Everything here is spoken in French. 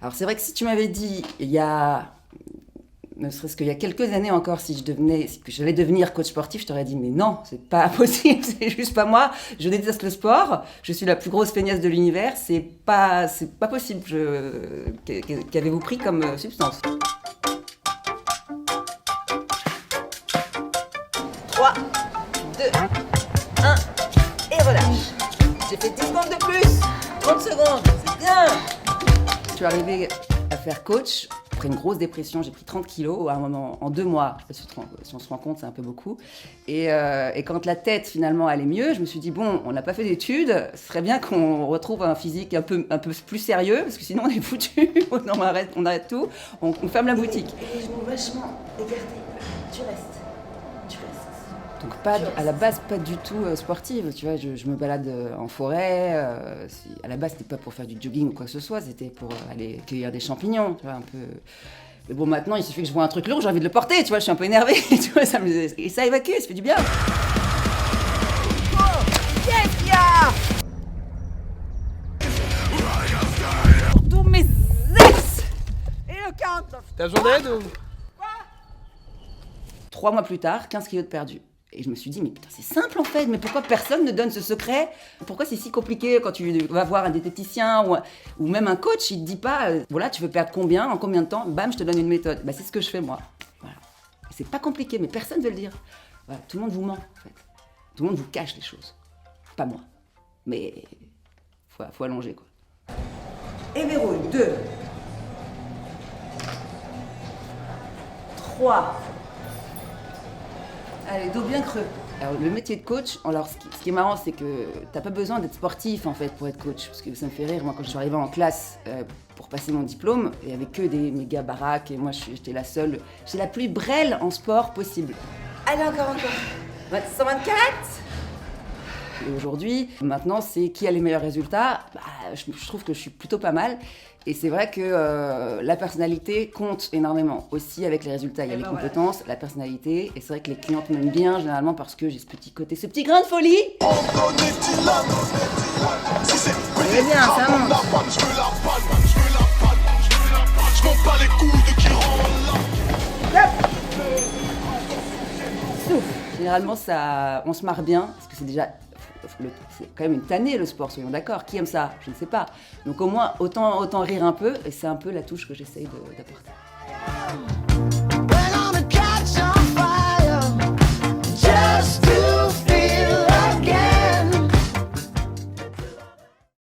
Alors c'est vrai que si tu m'avais dit il y a, ne serait-ce qu'il y a quelques années encore, que j'allais devenir coach sportif, je t'aurais dit mais non, c'est pas possible, c'est juste pas moi. Je déteste le sport, je suis la plus grosse feignasse de l'univers, c'est pas possible. Qu'avez-vous pris comme substance? 3, 2, 1 et relâche. J'ai fait 10 secondes de plus, 30 secondes, c'est bien. Je suis arrivée à faire coach. Après une grosse dépression, j'ai pris 30 kilos à un moment, en 2 mois. Si on se rend compte, c'est un peu beaucoup. Et quand la tête, finalement, allait mieux, je me suis dit, bon, on n'a pas fait d'études, ce serait bien qu'on retrouve un physique un peu plus sérieux, parce que sinon on est foutu, on arrête tout, on ferme la boutique. Et je me vachement écartée. Tu restes. Donc à la base, pas du tout sportive, tu vois, je me balade en forêt, à la base c'était pas pour faire du jogging ou quoi que ce soit, c'était pour aller cueillir des champignons, tu vois, un peu... Mais bon, maintenant il suffit que je vois un truc lourd, j'ai envie de le porter, tu vois, je suis un peu énervée, tu vois, et ça évacue, ça fait du bien. Oh, yes, yeah. Pour tous mes ex et le 49. T'as besoin d'aide ou... 3 mois plus tard, 15 kilos de perdu. Et je me suis dit, mais putain, c'est simple en fait, mais pourquoi personne ne donne ce secret? Pourquoi c'est si compliqué quand tu vas voir un diététicien ou même un coach, il te dit pas, voilà, tu veux perdre combien, en combien de temps, bam, je te donne une méthode. Bah, c'est ce que je fais moi. Voilà. Et c'est pas compliqué, mais personne ne veut le dire. Voilà, tout le monde vous ment en fait. Tout le monde vous cache les choses. Pas moi. Mais faut allonger quoi. Et verrouille, 2, 3. Allez, dos bien creux. Alors, le métier de coach, alors ce qui est marrant, c'est que t'as pas besoin d'être sportif en fait pour être coach. Parce que ça me fait rire, moi quand je suis arrivée en classe pour passer mon diplôme, il y avait que des méga baraques et moi j'étais la seule, j'étais la plus brêle en sport possible. Allez, encore. 124. Et aujourd'hui, maintenant, c'est qui a les meilleurs résultats. Bah, je trouve que je suis plutôt pas mal. Et c'est vrai que la personnalité compte énormément. Aussi avec les résultats, il y a les compétences, la personnalité. Et c'est vrai que les clientes m'aiment bien généralement parce que j'ai ce petit côté, ce petit grain de folie. C'est bien, ça monte. Souffle. Généralement, on se marre bien parce que c'est déjà... C'est quand même une tannée le sport, soyons d'accord. Qui aime ça? Je ne sais pas. Donc au moins, autant rire un peu, et c'est un peu la touche que j'essaye d'apporter.